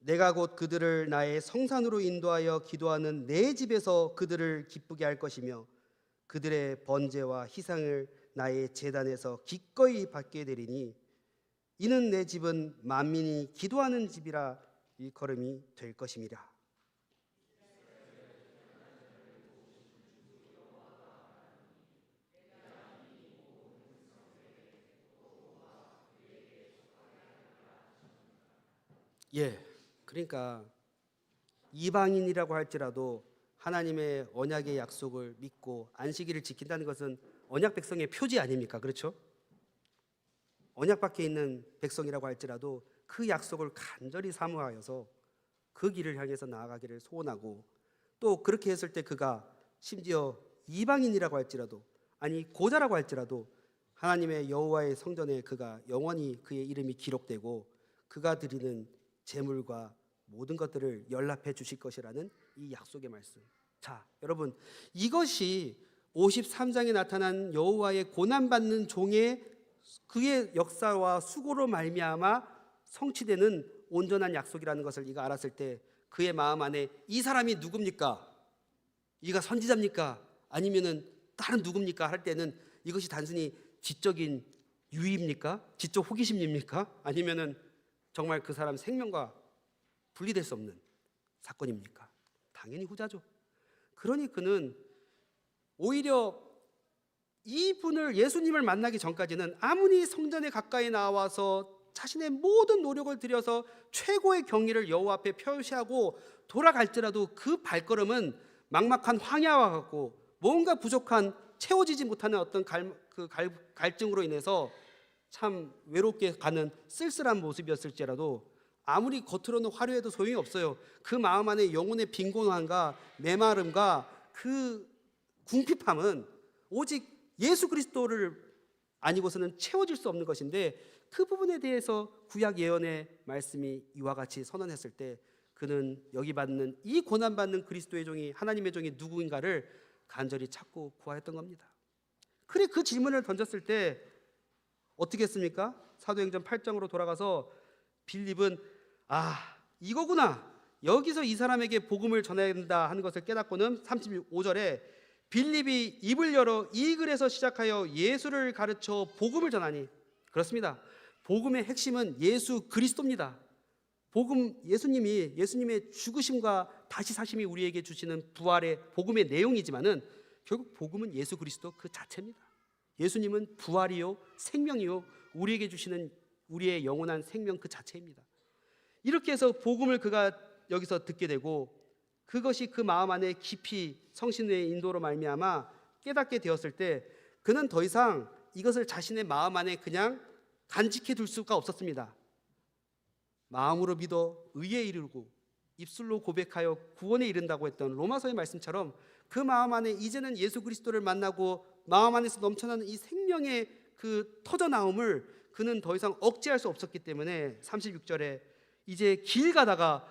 내가 곧 그들을 나의 성산으로 인도하여 기도하는 내 집에서 그들을 기쁘게 할 것이며 그들의 번제와 희상을 나의 제단에서 기꺼이 받게 되리니 이는 내 집은 만민이 기도하는 집이라 일컬음이 될 것임이라. 그러니까 이방인이라고 할지라도 하나님의 언약의 약속을 믿고 안식일을 지킨다는 것은 언약 백성의 표지 아닙니까? 그렇죠? 언약 밖에 있는 백성이라고 할지라도 그 약속을 간절히 사모하여서 그 길을 향해서 나아가기를 소원하고, 또 그렇게 했을 때 그가 심지어 이방인이라고 할지라도, 아니 고자라고 할지라도 하나님의 여호와의 성전에 그가 영원히 그의 이름이 기록되고 그가 드리는 제물과 모든 것들을 연락해 주실 것이라는 이 약속의 말씀. 자, 여러분, 이것이 53장에 나타난 여호와의 고난받는 종의 그의 역사와 수고로 말미암아 성취되는 온전한 약속이라는 것을 이가 알았을 때 그의 마음 안에 이 사람이 누굽니까? 이가 선지자입니까? 아니면은 다른 누굽니까? 할 때는 이것이 단순히 지적인 유의입니까? 지적 호기심입니까? 아니면은 정말 그 사람 생명과 분리될 수 없는 사건입니까? 당연히 후자죠. 그러니 그는 오히려 이분을, 예수님을 만나기 전까지는 아무리 성전에 가까이 나와서 자신의 모든 노력을 들여서 최고의 경의를 여호와 앞에 표시하고 돌아갈지라도 그 발걸음은 막막한 황야와 같고 뭔가 부족한, 채워지지 못하는 어떤 갈증으로 인해서 참 외롭게 가는 쓸쓸한 모습이었을지라도 아무리 겉으로는 화려해도 소용이 없어요. 그 마음 안에 영혼의 빈곤함과 메마름과 그 궁핍함은 오직 예수 그리스도를 아니고서는 채워질 수 없는 것인데, 그 부분에 대해서 구약 예언의 말씀이 이와 같이 선언했을 때 그는 여기 받는 이 고난받는 그리스도의 종이 하나님의 종이 누구인가를 간절히 찾고 구하였던 겁니다. 그래 그 질문을 던졌을 때 어떻게 했습니까? 사도행전 8장으로 돌아가서 빌립은 이거구나, 여기서 이 사람에게 복음을 전해야 된다 하는 것을 깨닫고는 35절에 빌립이 입을 열어 이 글에서 시작하여 예수를 가르쳐 복음을 전하니. 그렇습니다. 복음의 핵심은 예수 그리스도입니다. 예수님의 죽으심과 다시 사심이 우리에게 주시는 부활의 복음의 내용이지만은 결국 복음은 예수 그리스도 그 자체입니다. 예수님은 부활이요 생명이요 우리에게 주시는 우리의 영원한 생명 그 자체입니다. 이렇게 해서 복음을 그가 여기서 듣게 되고 그것이 그 마음 안에 깊이 성신의 인도로 말미암아 깨닫게 되었을 때 그는 더 이상 이것을 자신의 마음 안에 그냥 간직해 둘 수가 없었습니다. 마음으로 믿어 의에 이르고 입술로 고백하여 구원에 이른다고 했던 로마서의 말씀처럼 그 마음 안에 이제는 예수 그리스도를 만나고 마음 안에서 넘쳐나는 이 생명의 그 터져나옴을 그는 더 이상 억제할 수 없었기 때문에 36절에 이제 길 가다가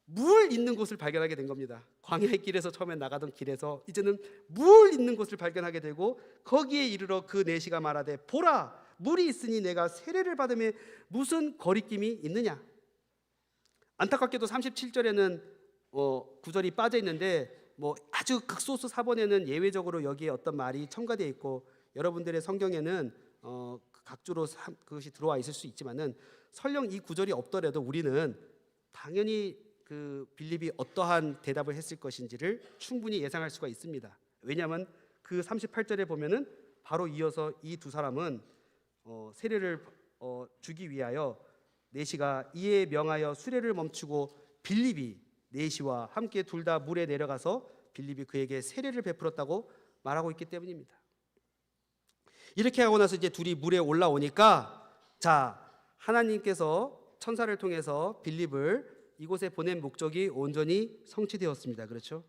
물 있는 곳을 발견하게 된 겁니다. 광야의 길에서 처음에 나가던 길에서 이제는 물 있는 곳을 발견하게 되고 거기에 이르러 그 내시가 말하되 보라 물이 있으니 내가 세례를 받음에 무슨 거리낌이 있느냐. 안타깝게도 37절에는 구절이 빠져 있는데 아주 극소수 사본에는 예외적으로 여기에 어떤 말이 첨가되어 있고 여러분들의 성경에는 각주로 그것이 들어와 있을 수 있지만은 설령 이 구절이 없더라도 우리는 당연히 그 빌립이 어떠한 대답을 했을 것인지를 충분히 예상할 수가 있습니다. 왜냐하면 그 38절에 보면은 바로 이어서 이 두 사람은 세례를 주기 위하여 내시가 이에 명하여 수레를 멈추고 빌립이 내시와 함께 둘 다 물에 내려가서 빌립이 그에게 세례를 베풀었다고 말하고 있기 때문입니다. 이렇게 하고 나서 이제 둘이 물에 올라오니까 하나님께서 천사를 통해서 빌립을 이곳에 보낸 목적이 온전히 성취되었습니다. 그렇죠?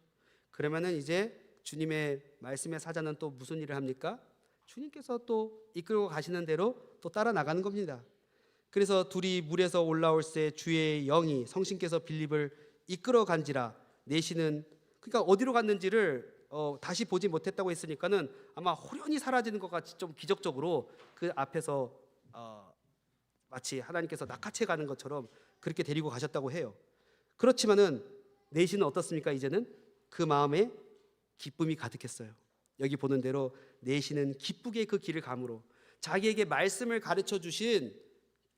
그러면은 이제 주님의 말씀의 사자는 또 무슨 일을 합니까? 주님께서 또 이끌고 가시는 대로 또 따라 나가는 겁니다. 그래서 둘이 물에서 올라올 새 주의 영이 성신께서 빌립을 이끌어 간지라. 내시는 그러니까 어디로 갔는지를 다시 보지 못했다고 했으니까는 아마 호련히 사라지는 것 같이 좀 기적적으로 그 앞에서 마치 하나님께서 낚아채 가는 것처럼 그렇게 데리고 가셨다고 해요. 그렇지만은 내시는 어떻습니까? 이제는 그 마음에 기쁨이 가득했어요. 여기 보는 대로 내시는 기쁘게 그 길을 감으로 자기에게 말씀을 가르쳐 주신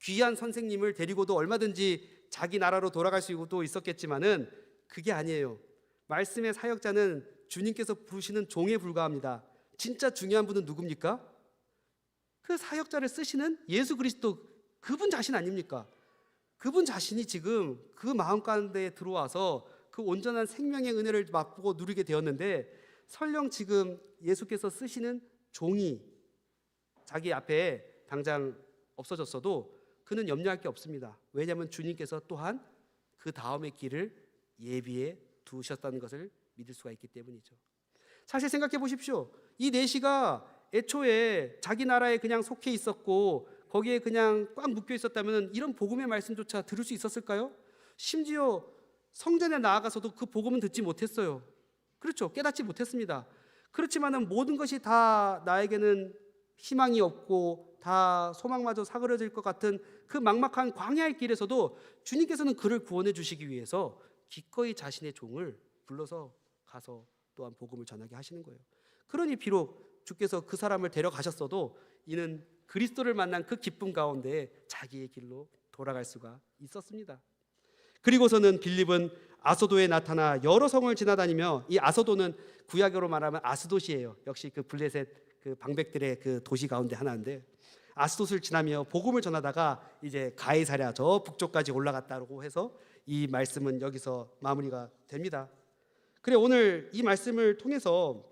귀한 선생님을 데리고도 얼마든지 자기 나라로 돌아갈 수도 있었겠지만은 그게 아니에요. 말씀의 사역자는 주님께서 부르시는 종에 불과합니다. 진짜 중요한 분은 누굽니까? 그 사역자를 쓰시는 예수 그리스도 그분 자신 아닙니까? 그분 자신이 지금 그 마음 가운데 들어와서 그 온전한 생명의 은혜를 맛보고 누리게 되었는데 설령 지금 예수께서 쓰시는 종이 자기 앞에 당장 없어졌어도 그는 염려할 게 없습니다. 왜냐하면 주님께서 또한 그 다음의 길을 예비해 두셨다는 것을 믿을 수가 있기 때문이죠. 사실 생각해 보십시오. 이 내시가 애초에 자기 나라에 그냥 속해 있었고 거기에 그냥 꽉 묶여 있었다면 이런 복음의 말씀조차 들을 수 있었을까요? 심지어 성전에 나아가서도 그 복음은 듣지 못했어요. 그렇죠. 깨닫지 못했습니다. 그렇지만은 모든 것이 다 나에게는 희망이 없고 다 소망마저 사그러질 것 같은 그 막막한 광야의 길에서도 주님께서는 그를 구원해 주시기 위해서 기꺼이 자신의 종을 불러서 가서 또한 복음을 전하게 하시는 거예요. 그러니 비록 주께서 그 사람을 데려가셨어도 이는 그리스도를 만난 그 기쁨 가운데 자기의 길로 돌아갈 수가 있었습니다. 그리고서는 빌립은 아소도에 나타나 여러 성을 지나다니며 이 아소도는 구약으로 말하면 아스돗이에요. 역시 그 블레셋 그 방백들의 그 도시 가운데 하나인데 아스돗을 지나며 복음을 전하다가 이제 가이사랴 저 북쪽까지 올라갔다고 해서 이 말씀은 여기서 마무리가 됩니다. 그래 오늘 이 말씀을 통해서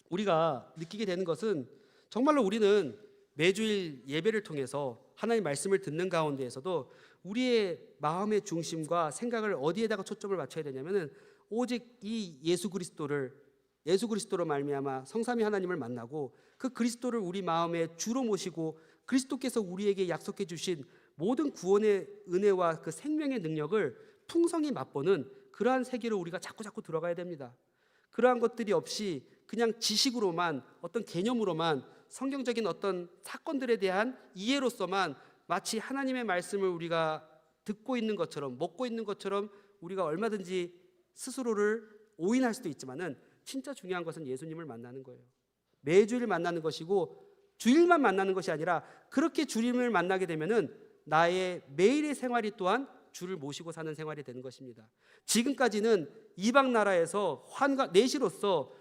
우리가 느끼게 되는 것은 정말로 우리는 매주일 예배를 통해서 하나님의 말씀을 듣는 가운데에서도 우리의 마음의 중심과 생각을 어디에다가 초점을 맞춰야 되냐면은 오직 이 예수 그리스도로 말미암아 성삼위 하나님을 만나고 그 그리스도를 우리 마음에 주로 모시고 그리스도께서 우리에게 약속해 주신 모든 구원의 은혜와 그 생명의 능력을 풍성히 맛보는 그러한 세계로 우리가 자꾸 들어가야 됩니다. 그러한 것들이 없이 그냥 지식으로만, 어떤 개념으로만, 성경적인 어떤 사건들에 대한 이해로서만 마치 하나님의 말씀을 우리가 듣고 있는 것처럼, 먹고 있는 것처럼 우리가 얼마든지 스스로를 오인할 수도 있지만은 진짜 중요한 것은 예수님을 만나는 거예요. 매주일 만나는 것이고, 주일만 만나는 것이 아니라 그렇게 주님을 만나게 되면은 나의 매일의 생활이 또한 주를 모시고 사는 생활이 되는 것입니다. 지금까지는 이방 나라에서 내시로서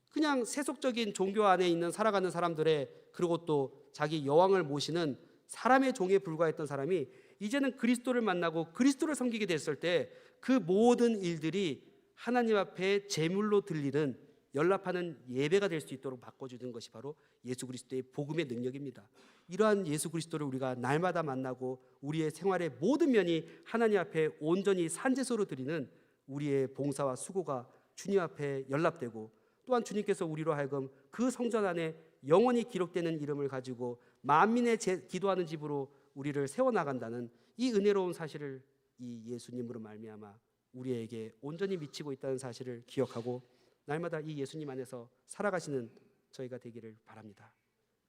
그냥 세속적인 종교 안에 있는 살아가는 사람들의, 그리고 또 자기 여왕을 모시는 사람의 종에 불과했던 사람이 이제는 그리스도를 만나고 그리스도를 섬기게 됐을 때 그 모든 일들이 하나님 앞에 제물로 들리는, 연락하는 예배가 될 수 있도록 바꿔주는 것이 바로 예수 그리스도의 복음의 능력입니다. 이러한 예수 그리스도를 우리가 날마다 만나고 우리의 생활의 모든 면이 하나님 앞에 온전히 산제소로 드리는 우리의 봉사와 수고가 주님 앞에 연락되고, 또한 주님께서 우리로 하여금 그 성전 안에 영원히 기록되는 이름을 가지고 만민의 기도하는 집으로 우리를 세워나간다는 이 은혜로운 사실을 이 예수님으로 말미암아 우리에게 온전히 미치고 있다는 사실을 기억하고 날마다 이 예수님 안에서 살아가시는 저희가 되기를 바랍니다.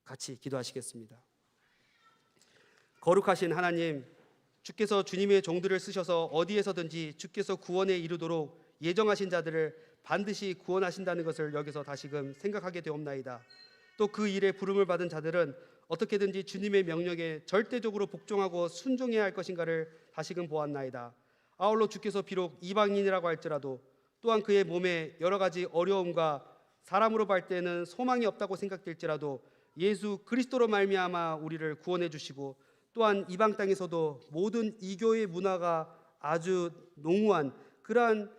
같이 기도하시겠습니다. 거룩하신 하나님, 주께서 주님의 종들을 쓰셔서 어디에서든지 주께서 구원에 이르도록 예정하신 자들을 반드시 구원하신다는 것을 여기서 다시금 생각하게 되옵나이다. 또 그 일에 부름을 받은 자들은 어떻게든지 주님의 명령에 절대적으로 복종하고 순종해야 할 것인가를 다시금 보았나이다. 아울러 주께서 비록 이방인이라고 할지라도 또한 그의 몸에 여러 가지 어려움과 사람으로 볼 때는 소망이 없다고 생각될지라도 예수 그리스도로 말미암아 우리를 구원해 주시고, 또한 이방 땅에서도 모든 이교의 문화가 아주 농후한 그러한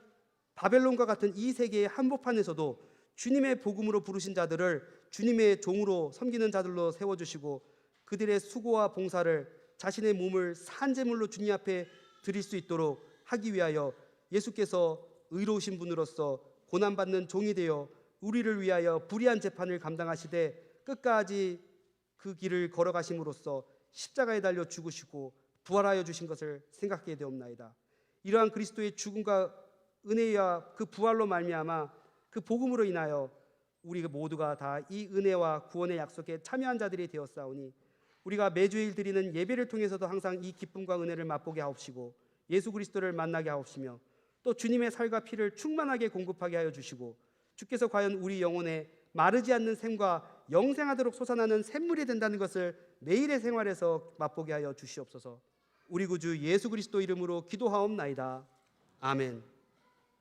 바벨론과 같은 이 세계의 한복판에서도 주님의 복음으로 부르신 자들을 주님의 종으로 섬기는 자들로 세워주시고, 그들의 수고와 봉사를 자신의 몸을 산제물로 주님 앞에 드릴 수 있도록 하기 위하여 예수께서 의로우신 분으로서 고난받는 종이 되어 우리를 위하여 불의한 재판을 감당하시되 끝까지 그 길을 걸어가심으로써 십자가에 달려 죽으시고 부활하여 주신 것을 생각하게 되옵나이다. 이러한 그리스도의 죽음과 은혜와 그 부활로 말미암아 그 복음으로 인하여 우리 모두가 다 이 은혜와 구원의 약속에 참여한 자들이 되었사오니, 우리가 매주일 드리는 예배를 통해서도 항상 이 기쁨과 은혜를 맛보게 하옵시고 예수 그리스도를 만나게 하옵시며, 또 주님의 살과 피를 충만하게 공급하게 하여 주시고, 주께서 과연 우리 영혼에 마르지 않는 샘과 영생하도록 솟아나는 샘물이 된다는 것을 매일의 생활에서 맛보게 하여 주시옵소서. 우리 구주 예수 그리스도 이름으로 기도하옵나이다. 아멘.